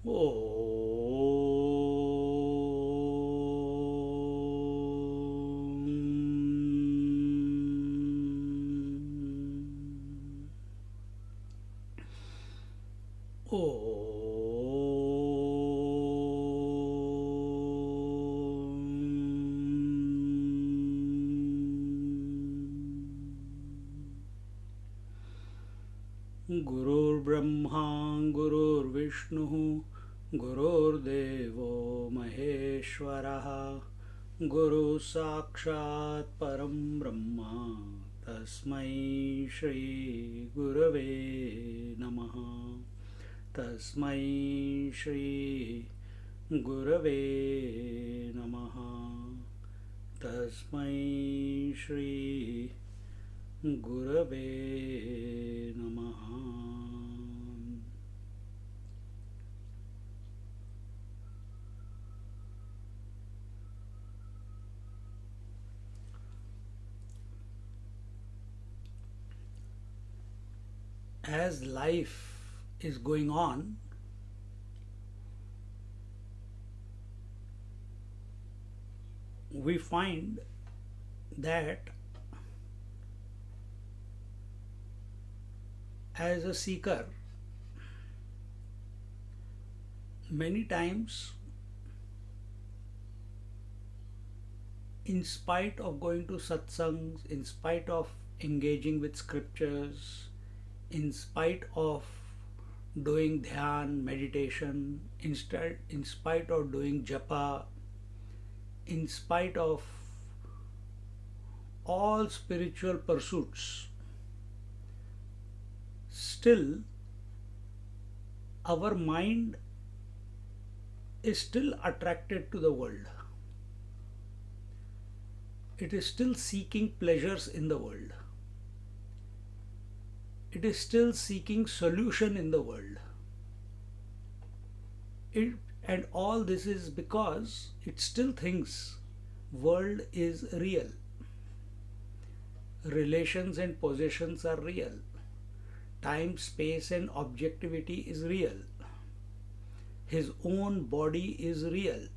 Om. गुरुर्ब्रह्मा गुरुर्विष्णुः गुरुर्देवो महेश्वरः गुरुः साक्षात् परं ब्रह्म तस्मै श्री गुरवे नमः तस्मै श्री गुरवे नमः तस्मै श्री गुरवे नमः. As life is going on, we find that as a seeker, many times, in spite of going to satsangs, in spite of engaging with scriptures, in spite of doing dhyan, meditation, in spite of doing japa, in spite of all spiritual pursuits, still our mind is still attracted to the world. It is still seeking pleasures in the world. It is still seeking solution in the world. And all this is because it still thinks world is real. Relations and possessions are real. Time, space and objectivity is real. His own body is real.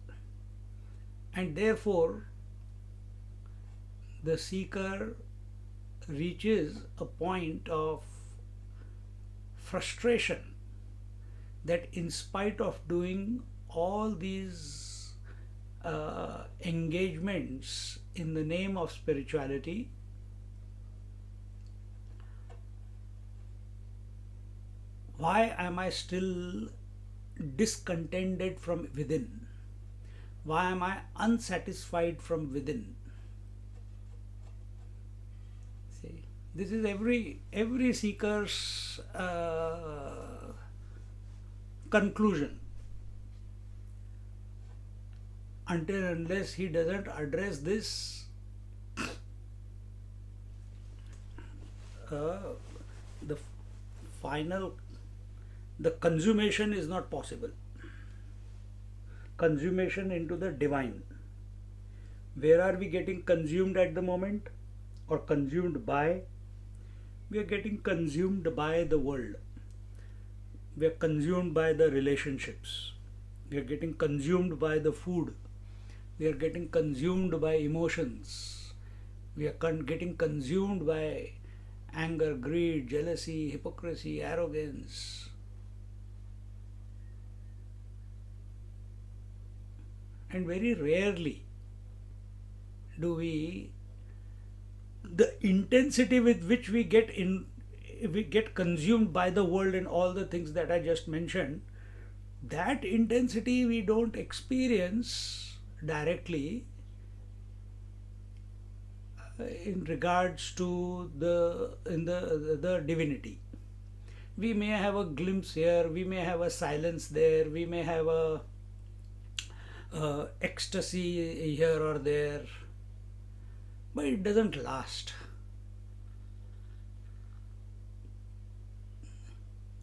And therefore, the seeker reaches a point of frustration that in spite of doing all these engagements in the name of spirituality, why am I still discontented from within? Why am I unsatisfied from within? See, this is every seeker's conclusion. Until unless he doesn't address this, the the consummation is not possible. Consummation into the divine. Where are we getting consumed at the moment, or consumed by? We are getting consumed by the world. We are consumed by the relationships. We are getting consumed by the food. We are getting consumed by emotions. We are getting consumed by anger, greed, jealousy, hypocrisy, arrogance. And very rarely do we, the intensity with which we get consumed by the world and all the things that I just mentioned, that intensity we don't experience directly in regards to the divinity. We may have a glimpse here, we may have a silence there, we may have a ecstasy here or there, but it doesn't last.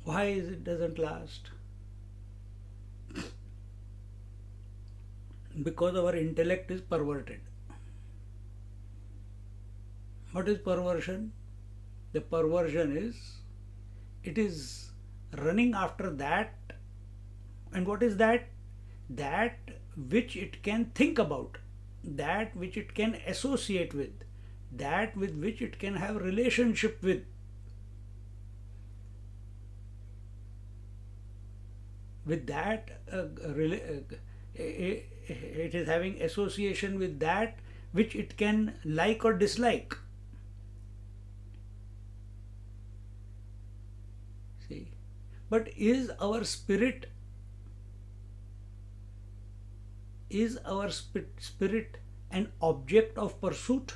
Why is it doesn't last? Because our intellect is perverted. What is perversion? The perversion is, it is running after that And what is that? That which it can think about, that which it can associate with, that with which it can have relationship with. With that, it is having association with that which it can like or dislike. See, but is our spirit an object of pursuit?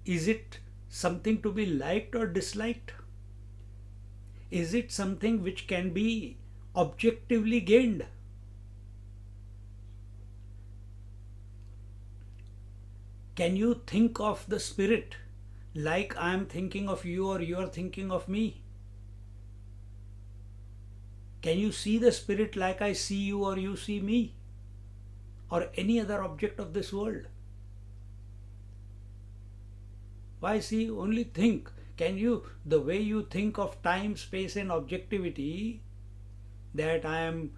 Is it something to be liked or disliked? Is it something which can be objectively gained? Can you think of the spirit like I am thinking of you or you are thinking of me? Can you see the spirit like I see you or you see me? Or any other object of this world? Why see, only think. Can you, the way you think of time, space and objectivity, that I am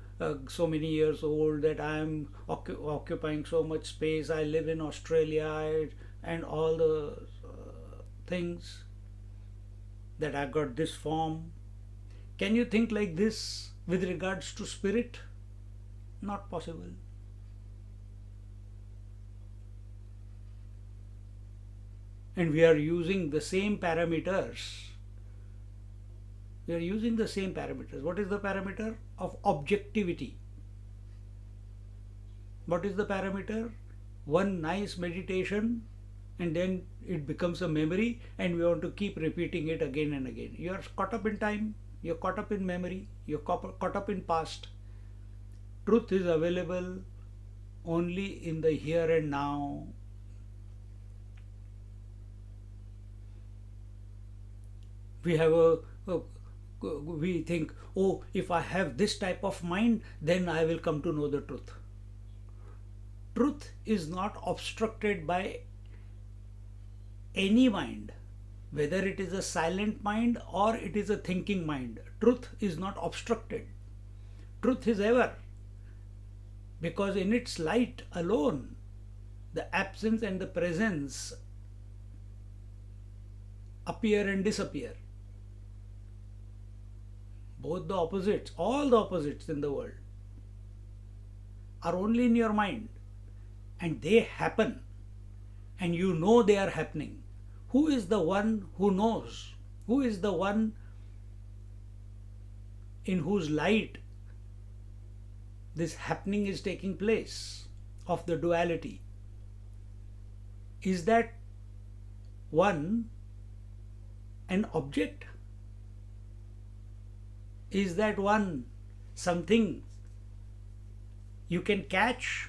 so many years old, that I am occupying so much space, I live in Australia, and all the things, that I got this form. Can you think like this with regards to spirit? Not possible. And we are using the same parameters. We are using the same parameters. What is the parameter of objectivity? What is the parameter? One nice meditation, and then it becomes a memory, and we want to keep repeating it again and again. You are caught up in time, you are caught up in memory, you are caught up in past. Truth is available only in the here and now. We think, oh, if I have this type of mind, then I will come to know the truth. Truth is not obstructed by any mind, whether it is a silent mind or it is a thinking mind. Truth is not obstructed. Truth is ever, because in its light alone, the absence and the presence appear and disappear. Both the opposites, all the opposites in the world, are only in your mind, and they happen, and you know they are happening. Who is the one who knows? Who is the one in whose light this happening is taking place of the duality? Is that one an object? Is that one something you can catch?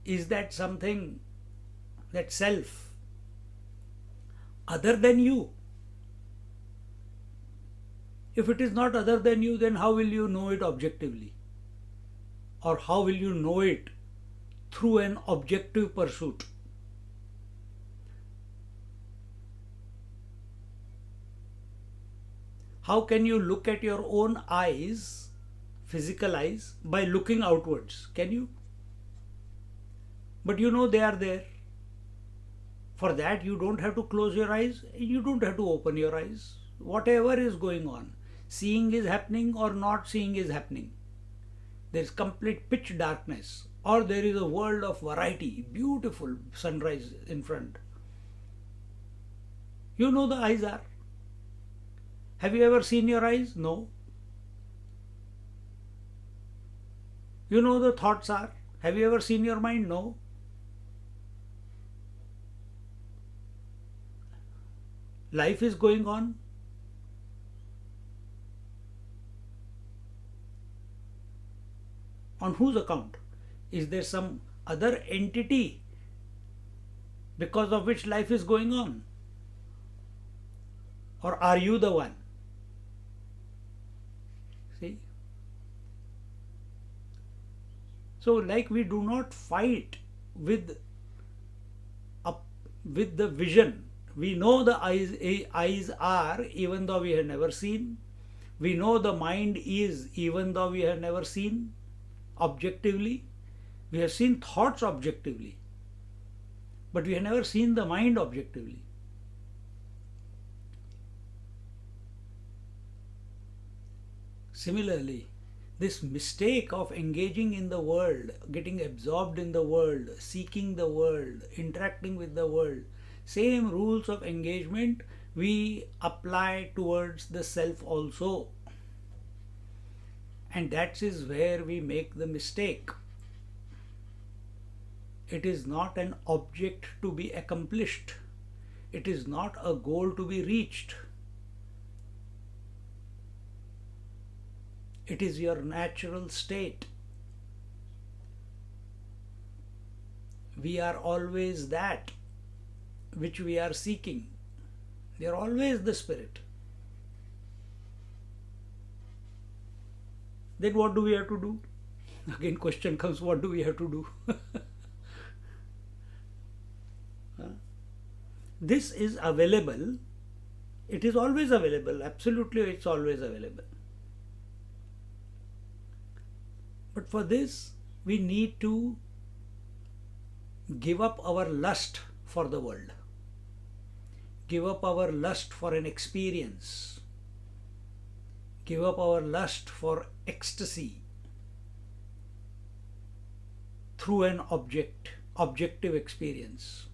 Is that something, that self, other than you? If it is not other than you, then how will you know it objectively? Or how will you know it through an objective pursuit? How can you look at your own eyes, physical eyes, by looking outwards? Can you? But you know they are there. For that, you don't have to close your eyes, you don't have to open your eyes. Whatever is going on, seeing is happening or not seeing is happening. There is complete pitch darkness, or there is a world of variety, beautiful sunrise in front. You know the eyes are. Have you ever seen your eyes? No. You know the thoughts are. Have you ever seen your mind? No. Life is going on. On whose account? Is there some other entity because of which life is going on? Or are you the one? See? So, like, we do not fight with the vision. We know the eyes are, even though we have never seen. We know the mind is, even though we have never seen objectively. We have seen thoughts objectively, but we have never seen the mind objectively. Similarly, this mistake of engaging in the world, getting absorbed in the world, seeking the world, interacting with the world, same rules of engagement we apply towards the self also. And that is where we make the mistake. It is not an object to be accomplished. It is not a goal to be reached. It is your natural state. We are always that which we are seeking. We are always the spirit. Then what do we have to do? Again question comes, what do we have to do? This is available. It is always available. Absolutely, it's always available. But for this, we need to give up our lust for the world. Give up our lust for an experience. Give up our lust for ecstasy through an objective experience.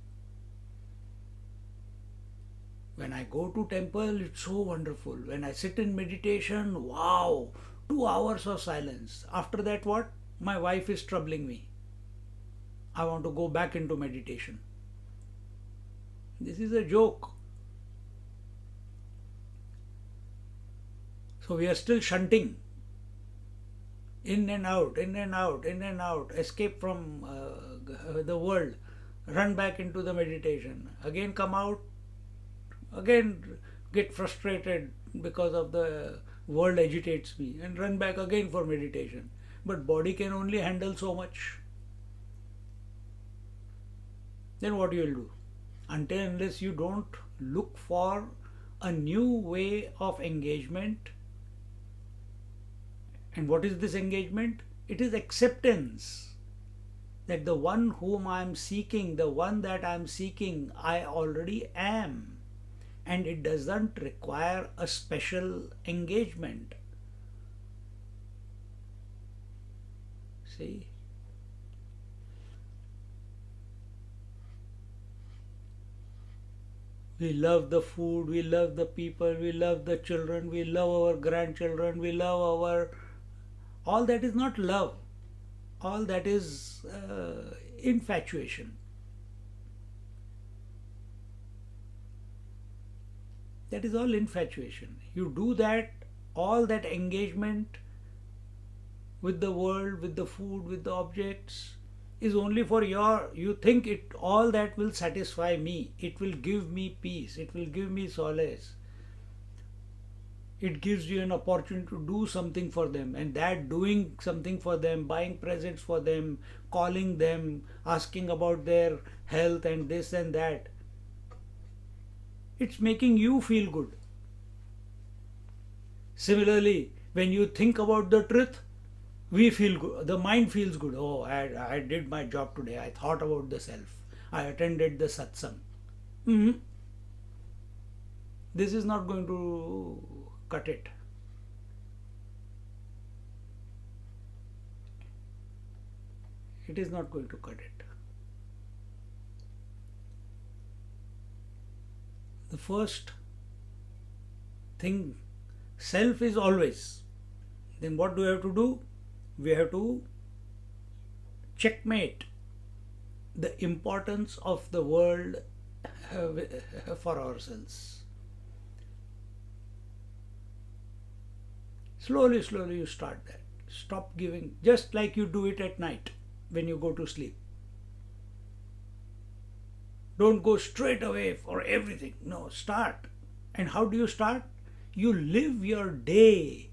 When I go to temple, it's so wonderful. When I sit in meditation, wow, 2 hours of silence. After that, what? My wife is troubling me. I want to go back into meditation. This is a joke. So we are still shunting. In and out, in and out, in and out. Escape from the world. Run back into the meditation. Again come out. Again get frustrated because of the world agitates me, and run back again for meditation. But body can only handle so much. Then what you will do? Unless you don't look for a new way of engagement. And what is this engagement? It is acceptance that the one whom I am seeking, the one that I am seeking, I already am. And it doesn't require a special engagement. See? We love the food, we love the people, we love the children, we love our grandchildren, we love our... All that is not love. All that is infatuation. That is all infatuation. You do that, all that engagement with the world, with the food, with the objects is only for you think it, all that will satisfy me. It will give me peace. It will give me solace. It gives you an opportunity to do something for them, and that doing something for them, buying presents for them, calling them, asking about their health and this and that, it's making you feel good. Similarly, when you think about the truth, we feel good. The mind feels good. Oh, I did my job today. I thought about the self. I attended the satsang. This is not going to cut it. It is not going to cut it. The first thing, self is always. Then what do we have to do? We have to checkmate the importance of the world for ourselves. Slowly you start that. Stop giving, just like you do it at night when you go to sleep. Don't go straight away for everything. No, start. And how do you start? You live your day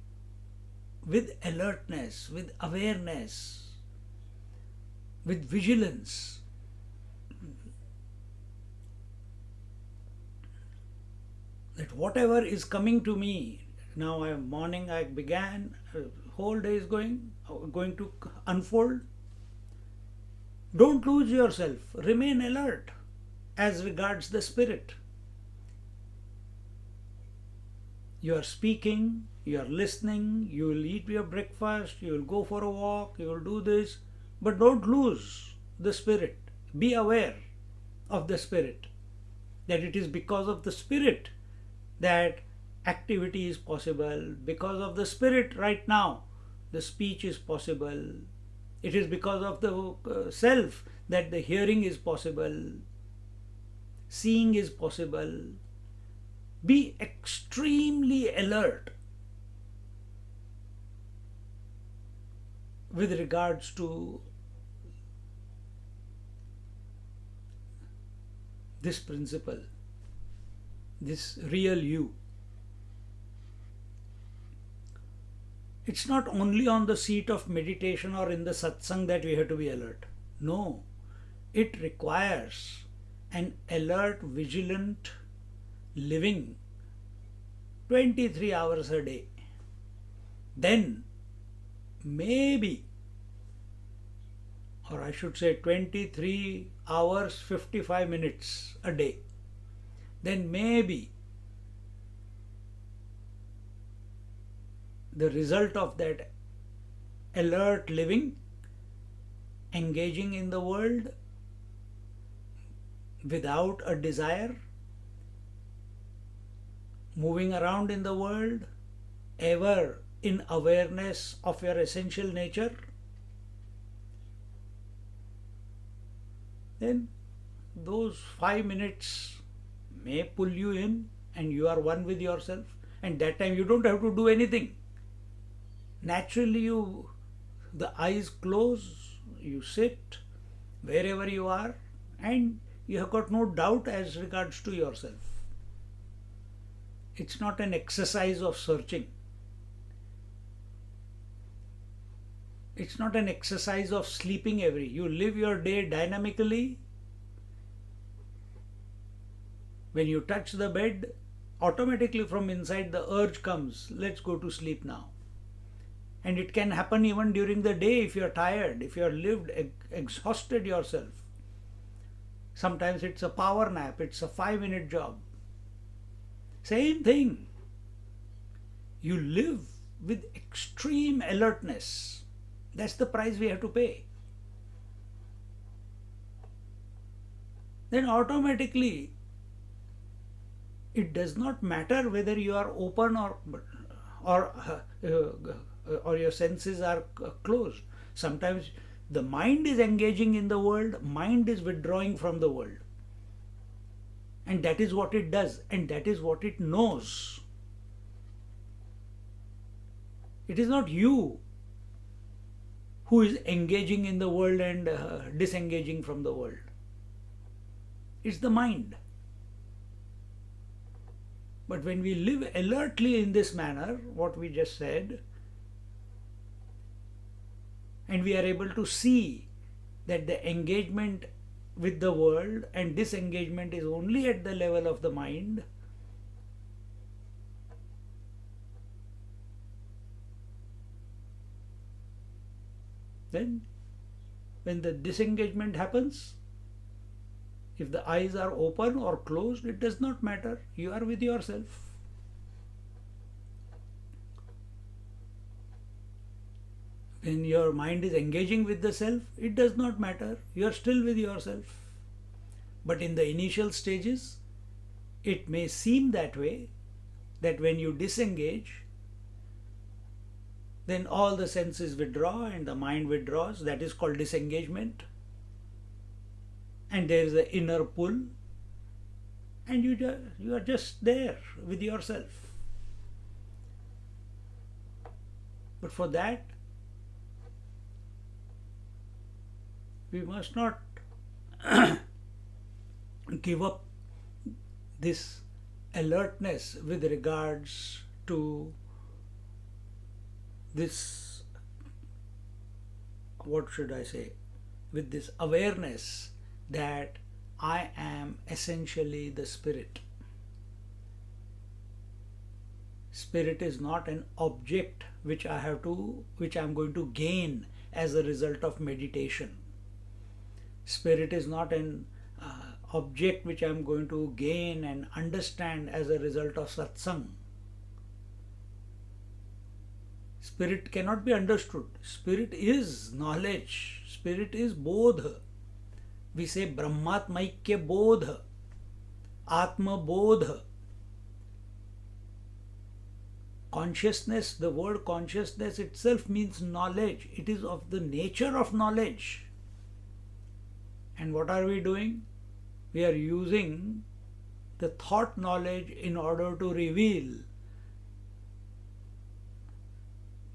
with alertness, with awareness, with vigilance. That whatever is coming to me, now morning I began, whole day is going to unfold. Don't lose yourself. Remain alert as regards the spirit. You are speaking, you are listening, you will eat your breakfast, you will go for a walk, you will do this, but don't lose the spirit. Be aware of the spirit, that it is because of the spirit that activity is possible. Because of the spirit, right now, the speech is possible. It is because of the self that the hearing is possible, seeing is possible. Be extremely alert with regards to this principle, this real you. It's not only on the seat of meditation or in the satsang that we have to be alert. No, it requires an alert, vigilant living 23 hours a day. Then maybe, or I should say 23 hours 55 minutes a day, then maybe the result of that alert living, engaging in the world without a desire, moving around in the world, ever in awareness of your essential nature, then those 5 minutes may pull you in and you are one with yourself, and that time you don't have to do anything. Naturally, the eyes close, you sit wherever you are, and you have got no doubt as regards to yourself. It's not an exercise of searching. It's not an exercise of sleeping you live your day dynamically. When you touch the bed, automatically from inside the urge comes, let's go to sleep now. And it can happen even during the day if you're tired, if you're exhausted yourself. Sometimes it's a power nap, it's a 5-minute job. Same thing. You live with extreme alertness. That's the price we have to pay. Then automatically, it does not matter whether you are open or your senses are closed. Sometimes the mind is engaging in the world, mind is withdrawing from the world. And that is what it does, and that is what it knows. It is not you who is engaging in the world and disengaging from the world. It's the mind. But when we live alertly in this manner, what we just said, and we are able to see that the engagement with the world and disengagement is only at the level of the mind, then when the disengagement happens, if the eyes are open or closed, it does not matter. You are with yourself. When your mind is engaging with the self, it does not matter. You are still with yourself. But in the initial stages, it may seem that way, that when you disengage, then all the senses withdraw and the mind withdraws. That is called disengagement. And there is an inner pull, and you are just there with yourself. But for that, we must not give up this alertness with regards to this, what should I say, with this awareness that I am essentially the spirit. Spirit is not an object which I'm going to gain as a result of meditation. Spirit is not an object which I'm going to gain and understand as a result of satsang. Spirit cannot be understood. Spirit is knowledge. Spirit is bodh. We say Brahmatmaikya bodh, Atma bodh. Consciousness, the word consciousness itself means knowledge. It is of the nature of knowledge. And what are we doing? We are using the thought knowledge in order to reveal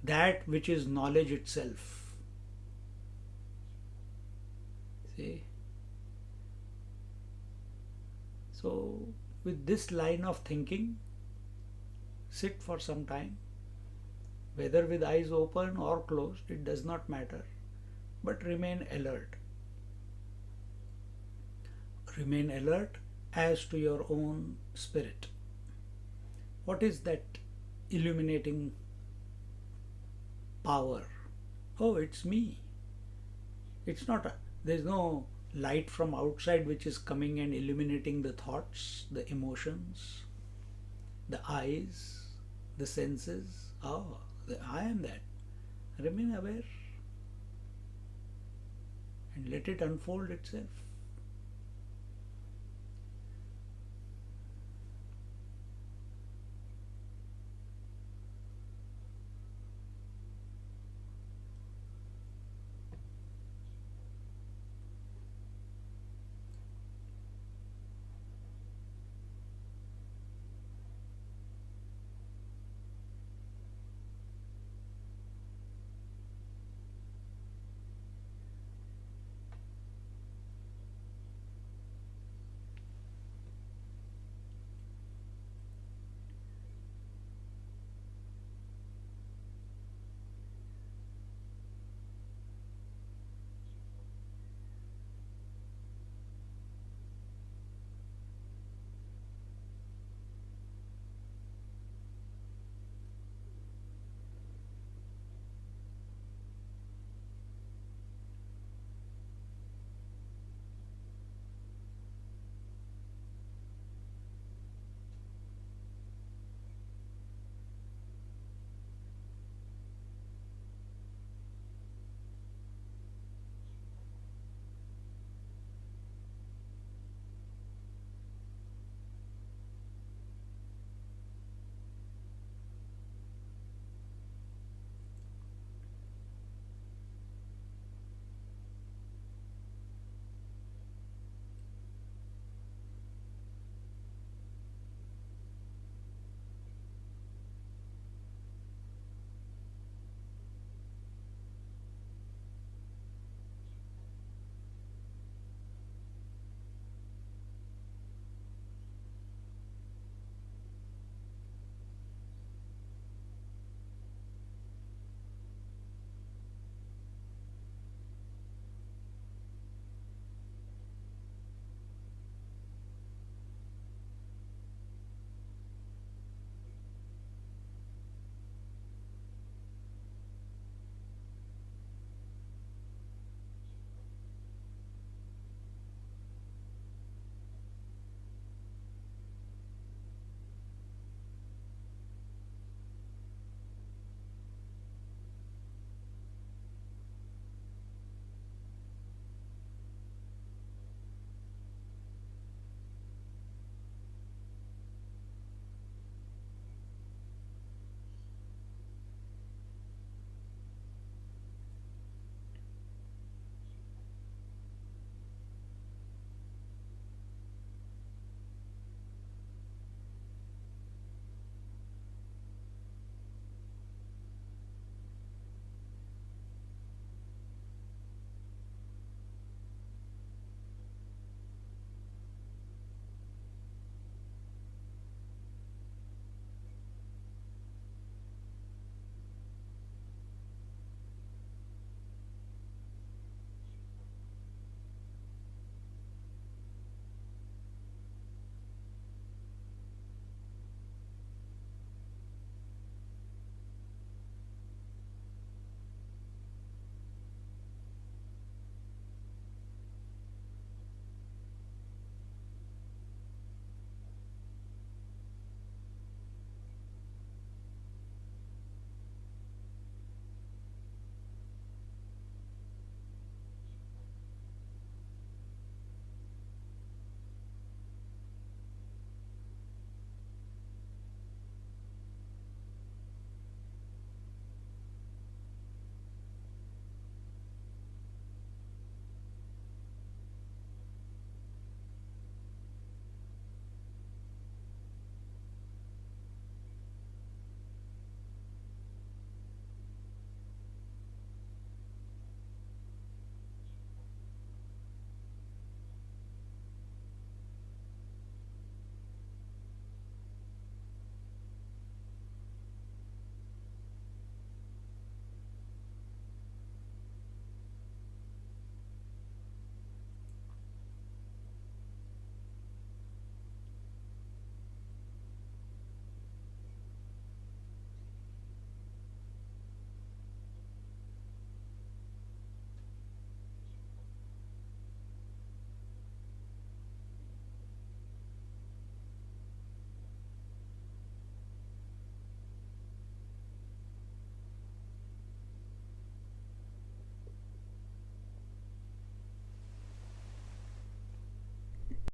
that which is knowledge itself. See? So, with this line of thinking, sit for some time, whether with eyes open or closed, it does not matter, but remain alert. Remain alert as to your own spirit. What is that illuminating power? Oh, it's me. It's not, there's no light from outside which is coming and illuminating the thoughts, the emotions, the eyes, the senses. Oh, I am that. Remain aware and let it unfold itself.